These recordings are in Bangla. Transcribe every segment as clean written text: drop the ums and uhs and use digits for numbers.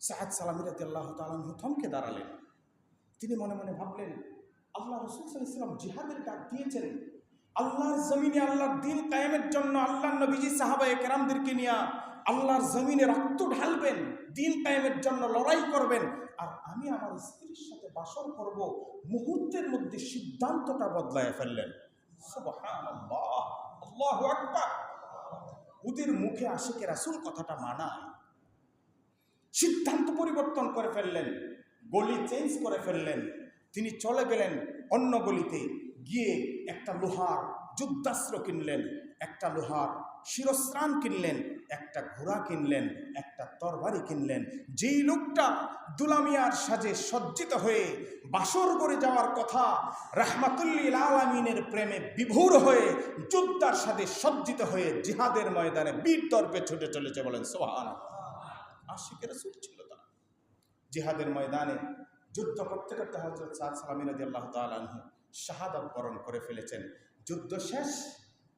সাদ সালামী রাদিয়াল্লাহু তাআলা আনহু থমকে দাঁড়ালেন। তিনি মনে মনে ভাবলেন, আল্লাহ রাসূল সাল্লাল্লাহু আলাইহি ওয়াসাল্লাম জিহাদের ডাক দিয়েছেন, আল্লাহর জমিনে আল্লাহর দ্বীন কায়েমের জন্য আল্লাহর নবীজি সাহাবায়ে কেরামদেরকে নিয়ে আল্লাহর জমিনে রক্ত ঢালবেন, দ্বীন কায়েমের জন্য লড়াই করবেন, আর আমি আমার স্ত্রীর সাথে বাসর করব। মুহূর্তের মধ্যে সিদ্ধান্তটা বদলায় ফেললেন। সুবহানাল্লাহ, আল্লাহু আকবার। ওদের মুখে আশিকে রাসূল কথাটা মানায়, সিদ্ধান্ত পরিবর্তন করে ফেললেন, গলি চেঞ্জ করে ফেললেন। তিনি চলে গেলেন অন্য গলিতে, গিয়ে একটা লোহার যুদ্ধাস্ত্র কিনলেন, একটা লোহার শিরস্ত্রাণ কিনলেন, একটা ঘোড়া কিনলেন, একটা তরবারি কিনলেন। যেই লোকটা দুলামিয়ার সাজে সজ্জিত হয়ে বাসর করে যাওয়ার কথা, রাহমাতুল্লিল আলামিনের প্রেমে বিভোর হয়ে যোদ্ধার সাথে সজ্জিত হয়ে জিহাদের ময়দানে বীর দর্পে ছুটে চলেছে, বলেন সুবহানাল্লাহ। আশিকে রাসূল ছিল তারা। জিহাদের ময়দানে যুদ্ধ করতে করতে হযরত সাদ সালামী রাদিয়াল্লাহু তাআলা আনহু শাহাদাত বরণ করে ফেলেছেন। যুদ্ধ শেষ,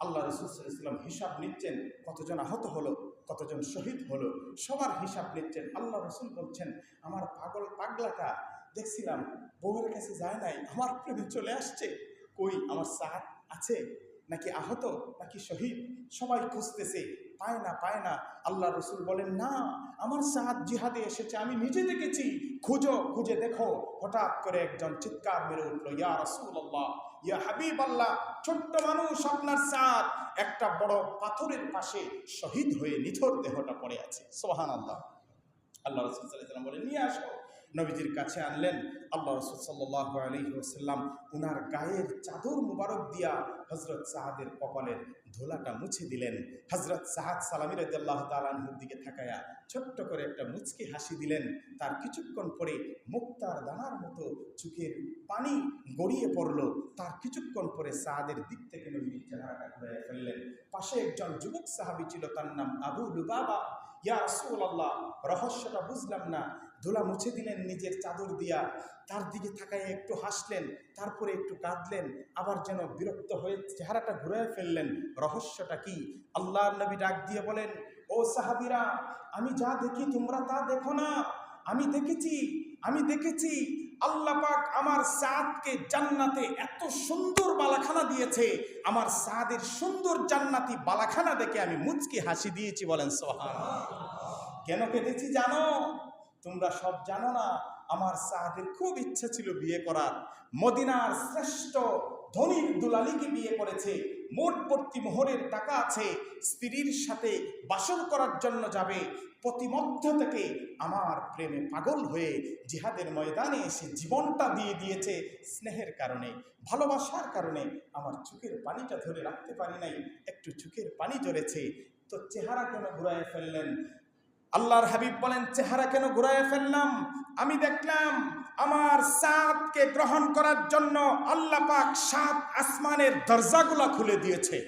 আল্লাহ রাসূল সাল্লাল্লাহু আলাইহি ওয়াসাল্লাম হিসাব নিচ্ছেন, কতজন আহত হলো, কতজন শহীদ হলো, সবার হিসাব নিচ্ছেন। আল্লাহ রাসূল বলছেন, আমার পাগলাটা দেখছিলাম বউয়ের কাছে যায় নাই, আমার প্রেমে চলে আসছে, কই আমার সাদ আছে নাকি আহত নাকি শহীদ, সবাই খুঁজতেছে, পায় না। আল্লাহ রাসূল বলেন, না, আমার সাদ জিহাদে এসেছে, আমি নিজে দেখেছি, খুঁজে দেখো। হঠাৎ করে একজন চিৎকার মেরে উঠল, ইয়া রাসূলুল্লাহ, ইয়া হাবিবাল্লাহ, ছোট্ট মানুষ আপনার সাদ একটা বড় পাথরের পাশে শহীদ হয়ে নিথর দেহটা পড়ে আছে। সুবহানাল্লাহ। আল্লাহ রাসূল সাল্লাল্লাহু আলাইহি ওয়াসাল্লাম বলেন, নিয়ে আসো। নবীজির কাছে আনলেন। আল্লাহ রাসূল সাল্লাল্লাহু আলাইহি ওয়াসাল্লাম উনার গায়ের চাদর মুবারক দিয়া হযরত সাদের কপালের ধুলাটা মুছে দিলেন। হযরত সাদ সালামী রাদিয়াল্লাহু তাআলা আনহুর দিকে তাকায়া ছোট্ট করে একটা মুচকি হাসি দিলেন। তার কিছুক্ষণ পরে মুক্তার দানার মতো চোখের পানি গড়িয়ে পড়ল। তার কিছুক্ষণ পরে সাদের দিক থেকে নবীর চেহারাটা ঘুরিয়ে ফেললেন। পাশে একজন যুবক সাহাবী ছিল, তার নাম আবু লুবাবা। ইয়া রাসূলুল্লাহ, রহস্যটা বুঝলাম না। ধুলা মুছে দিলেন নিজের চাদর দিয়া, তার দিকে তাকায় একটু হাসলেন, তারপরে একটু কাঁদলেন, আবার যেন বিরক্ত হয়ে চেহারাটা ঘুরিয়ে ফেললেন। রহস্যটা কি? আল্লাহর নবী ডাক দিয়ে বলেন, ও সাহাবীরা, আমি যা দেখি তোমরা তা দেখো না। আমি দেখেছি আল্লাহ পাক আমার সাদকে জান্নাতে এত সুন্দর বালাখানা দিয়েছে। আমার সাদের সুন্দর জান্নাতি বালাখানা দেখে আমি মুচকি হাসি দিয়েছি, বলেন সুবহানাল্লাহ। কেন কেঁদেছি জানো? তোমরা সব জানো না। আমার সাদের খুব ইচ্ছা ছিল বিয়ে করার। মদিনার শ্রেষ্ঠ ধনীর দুলালিকে বিয়ে করেছে, মোট ভর্তি মোহরের টাকা আছে, স্ত্রীর সাথে বাসর করার জন্য যাবে। প্রতিমধ্য থেকে আমার প্রেমে পাগল হয়ে জিহাদের ময়দানে এসে জীবনটা দিয়ে দিয়েছে। স্নেহের কারণে, ভালোবাসার কারণে আমার চোখের পানিটা ধরে রাখতে পারি নাই, একটু চোখের পানি ঝরেছে। তো চেহারা কেন ঘুরায় ফেললেন? আল্লাহর হাবিব বলেন, চেহারা কেন ঘুরায় ফেললাম? আমি দেখলাম আমার সাদকে গ্রহণ করার জন্য আল্লাহ পাক 7 আসমানের দরজাগুলা খুলে দিয়েছে।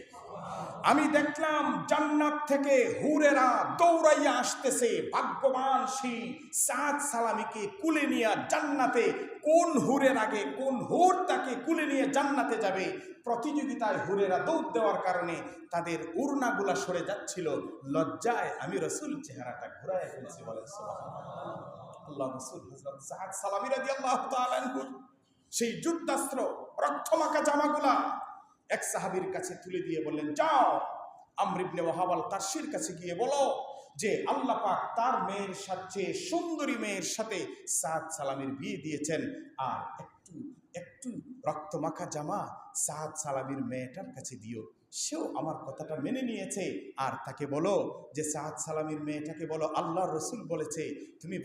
আমি দেখলাম জান্নাত থেকে হুরেরা দৌড়াইয়া আসতেছে। ভাগ্যবান সেই সাদ সালামীকে কুলে নিয়ে জান্নাতে কোন হুরের আগে কোন হুর তাকে কুলে নিয়ে জান্নাতে যাবে, প্রতিযোগিতায় হুরেরা দৌড় দেওয়ার কারণে তাদের উড়নাগুলা সরে যাচ্ছিল। লজ্জায় আমি রাসূল চেহারাটা ঘুরায় ফেলছি, বলেন সুবহানাল্লাহ। আল্লাহ রাসূল হযরত সাদ সালামী রাদিয়াল্লাহু তাআলা আনহু সেই যুদ্ধাস্ত্র রক্তমাখা জামাগুলা এক সাহাবীর কাছে তুলে দিয়ে বললেন, যাও আমর ইবনে ওয়াহাব আল কারশির কাছে গিয়ে বলো যে আল্লাহ পাক তার মেয়ের সাথে, সুন্দরী মেয়ের সাথে সাদ সালামীর বিয়ে দিয়েছেন, আর একটু রক্তমাখা জামা সাদ সালামীর মেয়েটার কাছে দিও। সেও আমার কথাটা মেনে নিয়েছে। আর তাকে বলো যে সাদ সালামীর মেয়েটাকে বলো, আল্লাহর রাসূল বলেছে তুমি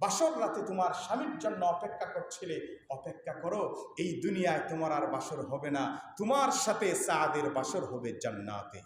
বাসর রাতে তোমার স্বামীর জন্য অপেক্ষা করছিলে, অপেক্ষা করো, এই দুনিয়ায় তোমার আর বাসর হবে না, তোমার সাথে সাদের বাসর হবে জান্নাতে।